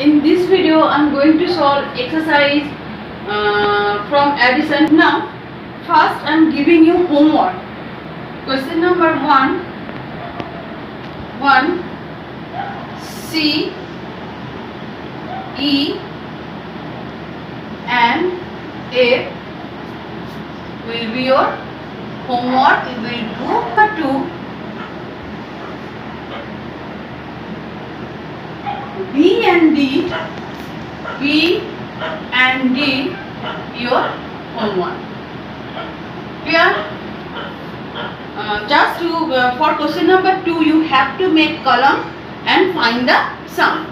In this video I'm going to solve exercise from addition. Now first I'm giving you homework. Question number 1, C, E and A will be your homework. You will do. Number 2, B and D, your homework. Clear? Just to for question number 2, you have to make column and find the sum.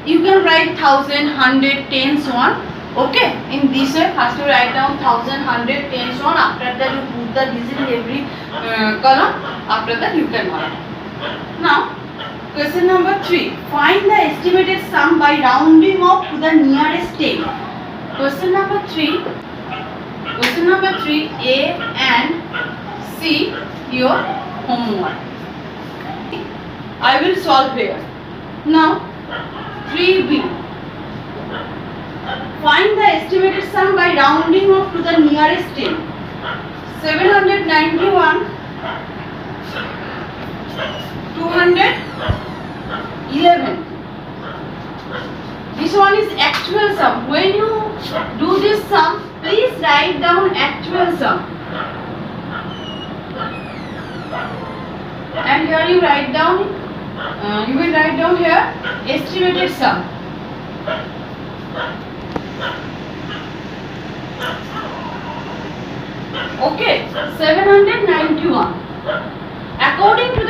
You can write 1000, 100, 10, so on. Okay. In this way, first you write down 1000, 100, 10, so on. After that, you put the digit in every column. After that, you can write. Now, question number 3. Find the estimated sum by rounding off to the nearest 10. Question number 3. A and C, your homework. I will solve here. Now, 3B. Find the estimated sum by rounding off to the nearest 10. 791, 211. This one is actual sum. When you do this sum, please write down actual sum. And here you write down, you will write down here estimated sum. Okay, 791. According to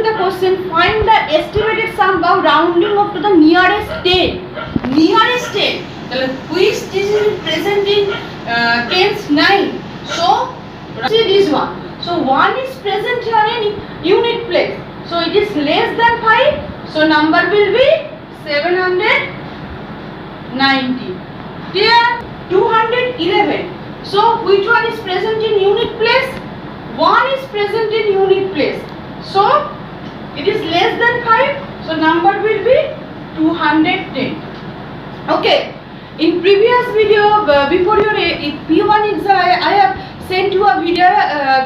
the question, find the estimated sum by rounding up to the nearest 10. Nearest 10. Which this is present in tens 9. So, see this one. So 1 is present here in unit place. So it is less than 5. So number will be 790. Here 211. So which one is present in unit place? 1 is present in unit place. So it is less than 5. So number will be 210. Okay. In previous video, before your P1 exam, I have sent you a video.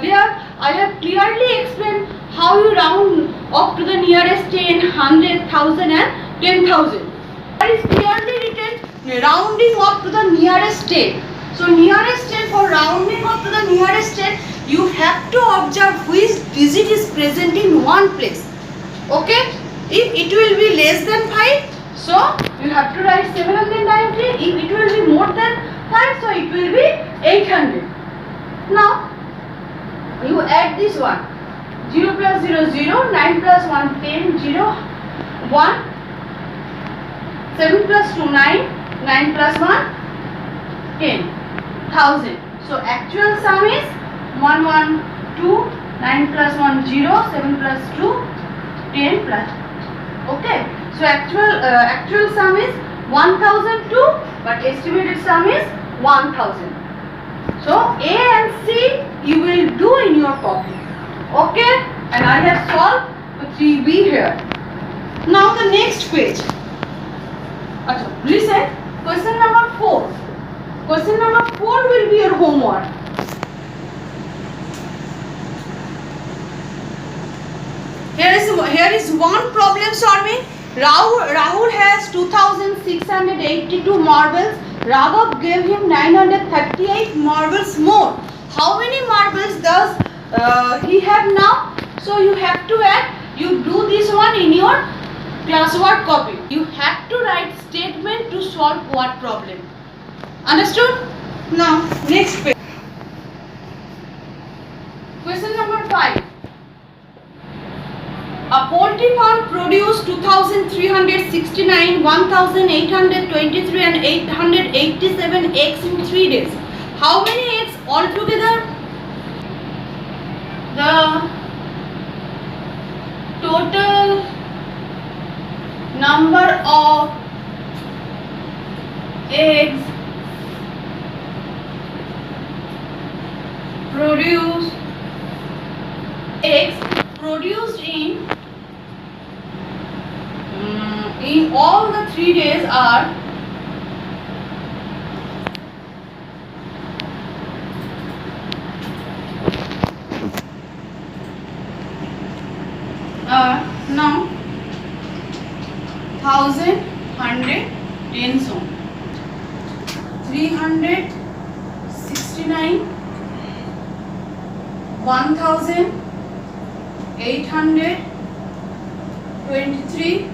There I have clearly explained how you round up to the nearest 10, 100, 1000 and 10,000. That is clearly written rounding up to the nearest 10. So nearest 10, for rounding up to the nearest 10, you have to observe which digit is present in one place. Okay? If it will be less than 5, so you have to write 790. If it will be more than 5, so it will be 800. Now, you add this one. 0 plus 0, 0. 9 plus 1, 10. 0, 1. 7 plus 2, 9. 9 plus 1, 10. 1000. So, actual sum is 112. 9 plus 1, 0. 7 plus 2, 10 plus. Okay. So actual sum is 1002, but estimated sum is 1000. So A and C you will do in your copy. Okay? And I have solved the 3B here. Now the next page. Listen. Question number 4. Question number 4 will be your homework. Here is one problem solving. Rahul has 2,682 marbles. Raghav gave him 938 marbles more. How many marbles does he have now? So you have to add. You do this one in your classwork copy. You have to write statement to solve what problem. Understood? Now next page. Question number 5. A poultry farm produced 2,369, 1,823 and 887 eggs in 3 days. How many eggs altogether? The total number of eggs produced in all the 3 days are now 1000, 100, 10 so 369, 1823,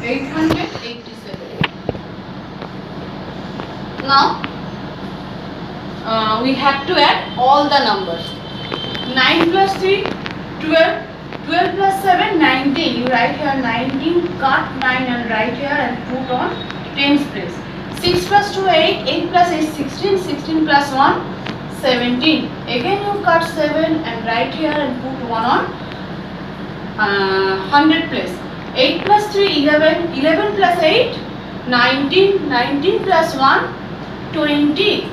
887. Now we have to add all the numbers. 9 plus 3, 12. 12 plus 7, 19. You write here 19, cut 9 and write here and put on tens place. 6 plus 2, 8. 8 plus 8, 16. 16 plus 1, 17. Again you cut 7 and write here and put 1 on 100 place. 8 plus 3, 11. 11 plus 8, 19. 19 plus 1, 20.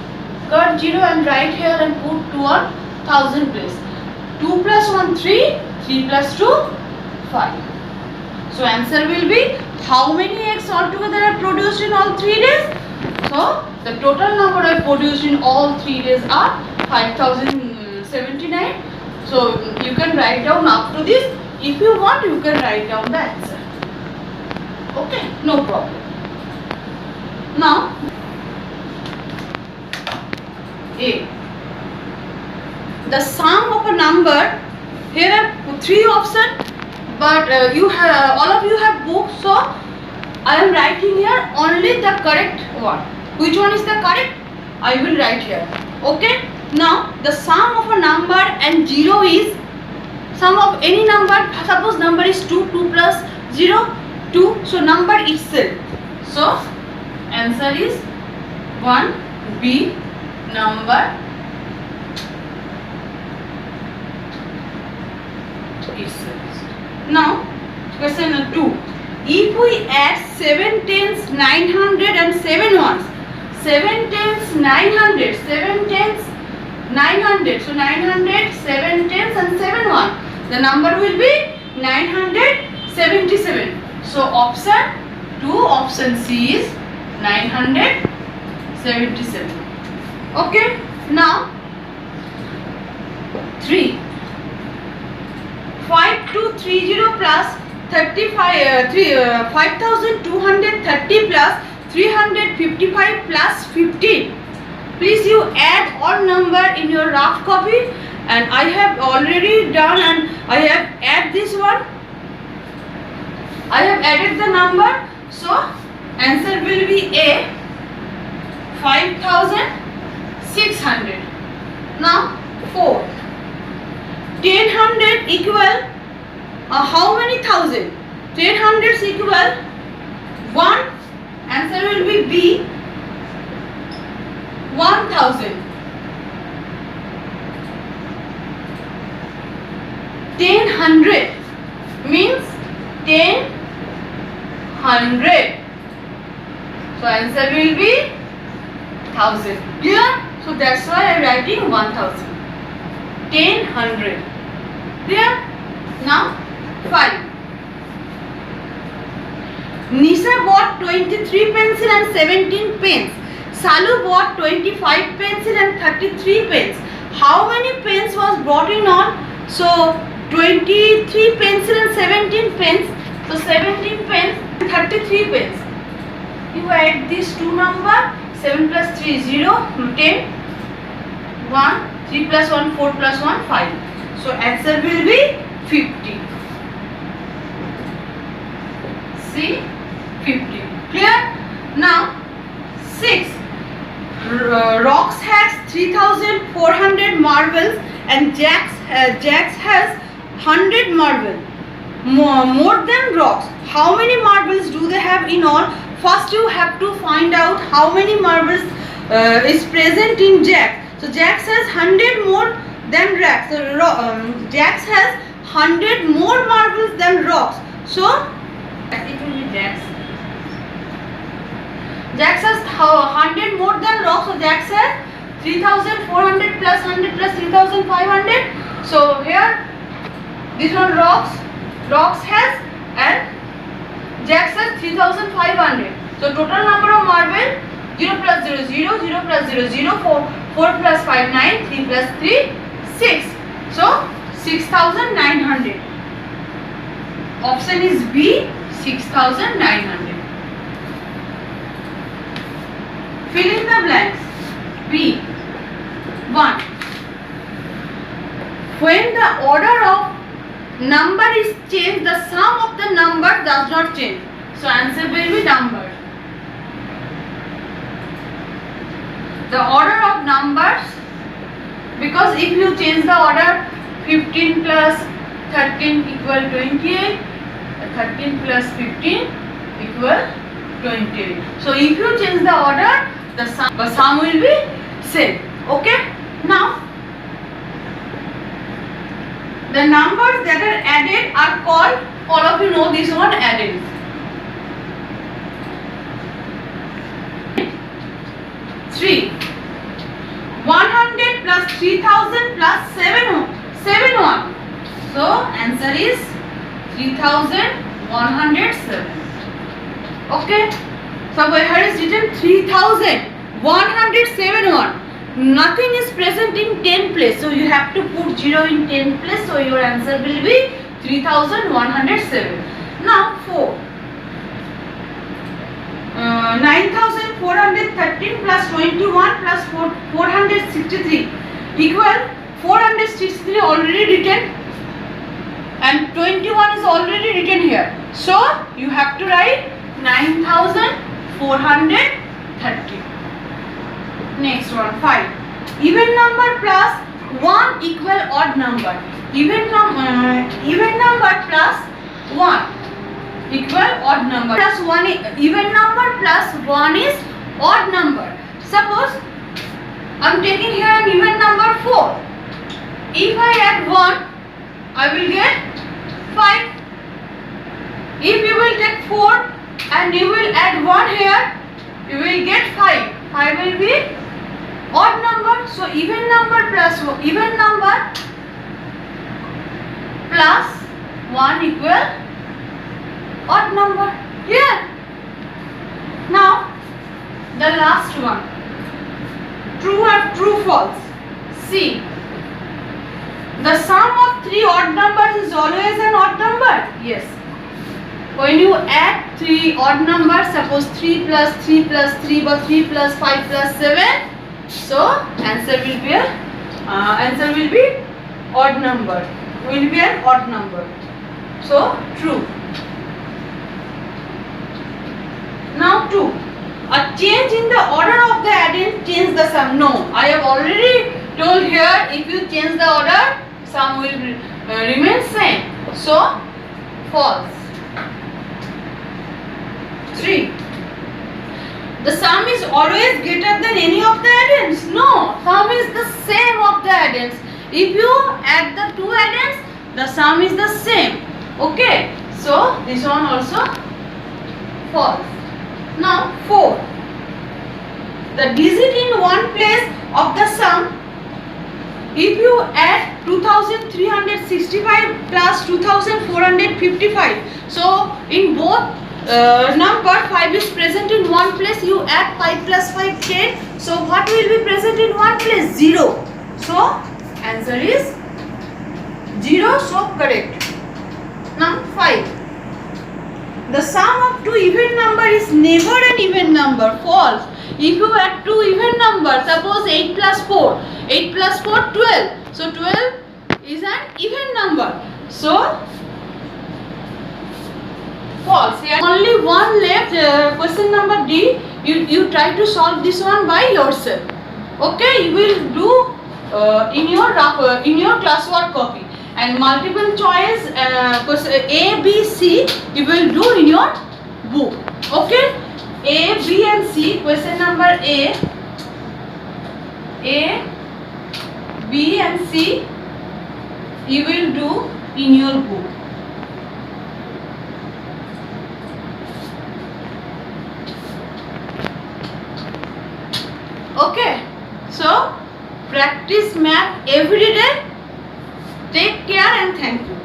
Cut 0 and write here and put 2 on 1000 place. 2 plus 1, 3. 3 plus 2, 5. So answer will be how many eggs altogether are produced in all 3 days? So the total number I produced in all 3 days are 5079. So you can write down up to this. If you want, you can write down the answer. Okay, no problem. Now A. The sum of a number. Here are 3 options, but you have all of you have books, so I am writing here only the correct one. Which one is the correct? I will write here. Okay. Now the sum of a number and 0 is sum of any number. Suppose number is 2. 2 plus 0, 2. So number itself. So answer is 1. B. Number itself. Now question 2. If we add 7 tens, 900 and 7 ones, 7 tens, 900, 7 tens, 900. So 900, 7 tens and 7 ones. The number will be 977. So option 2, option C is 977. Okay. Now 3. 5230 plus 5230 plus 355 plus 15. Please you add all number in your rough copy, and I have already done, and I have add this one. I have added the number, so answer will be A. 5600. Now 4. 1000 equal how many thousand? 10 hundreds equal 1. Answer will be B. 1000. 10 means 10 100. So answer will be 1000. Clear? So that's why I am writing 1000. 10 100. Clear? Now 5. Nisha bought 23 pencil and 17 pens. Salu bought 25 pencil and 33 pens. How many pens was brought in on? So 23 pencil and 17 pens. So 17 pens and 33 pens. You add these two numbers. 7 plus 3 is 0. 10. 1. 3 plus 1, 4 plus 1, 5. So answer will be 50. See? 50. Clear? Now 6. Rocks has 3400 marbles and Jacks has 100 marbles. More than rocks. How many marbles do they have in all? First you have to find out how many marbles is present in Jack. So Jacks has 100 more than rocks. So Jacks has 100 more marbles than rocks. So it will be Jacks. Jacks has 100 more than rocks. So Jacks has 3400 plus 100 plus 3500. So here this one rocks has and Jack says 3500. So total number of marble, 0 plus 0 0, 0 plus 0 0, 4 plus 5 9, 3 plus 3 6. So 6900. Option is B, 6900. Fill in the blanks. B. 1. When the order of number is changed, the sum of the number does not change. So answer will be number. The order of numbers, because if you change the order, 15 plus 13 equal 28, 13 plus 15 equal 28. So if you change the order, the sum will be same. Okay. Now the numbers that are added are called, all of you know this one, added. Three. 100 plus 3000 plus 71. So answer is 3107. Okay. So here is written 3171. Nothing is present in 10 place, so you have to put 0 in 10 place, so your answer will be 3107. Now 4. 9413 plus 21 plus 463 equal 463 already written and 21 is already written here. So you have to write 9430. Next one, 5. Even number plus 1 equal odd number. Even number plus 1 equal odd number. Plus 1 even number plus 1 is odd number. Suppose I am taking here an even number 4. If I add 1, I will get 5. If you will take 4 and you will add 1 here, you will get 5. 5 will be odd number. So even number plus 1 equal odd number. Here. Now the last one. True or true false. See. The sum of 3 odd numbers is always an odd number. Yes. When you add 3 odd numbers, suppose 3 plus 3 plus 3 or 3 plus 5 plus 7. So answer will be odd number. Will be an odd number. So true. Now 2. A change in the order of the addend change the sum. No, I have already told here, if you change the order, sum will remain same. So false. 3. The sum is always greater than any of the addends. No, sum is the same of the addends. If you add the 2 addends, the sum is the same. Okay. So this one also false. Now 4. The digit in one place of the sum, if you add 2365 plus 2455, so in both number 5 is present in one place, you add 5 plus 5 10. So what will be present in one place? 0. So answer is 0. So correct. Now 5. The sum of 2 even number is never an even number. False. If you add 2 even numbers, suppose 8 plus 4. 8 plus 4, 12. So 12 is an even number. So false. Here only one left. Question number D. You try to solve this one by yourself. Okay. You will do in your classwork copy. And multiple choice A, B, C you will do in your book. Okay. A, B and C. Question number A, B and C you will do in your book. Okay. So practice math every day. Take care and thank you.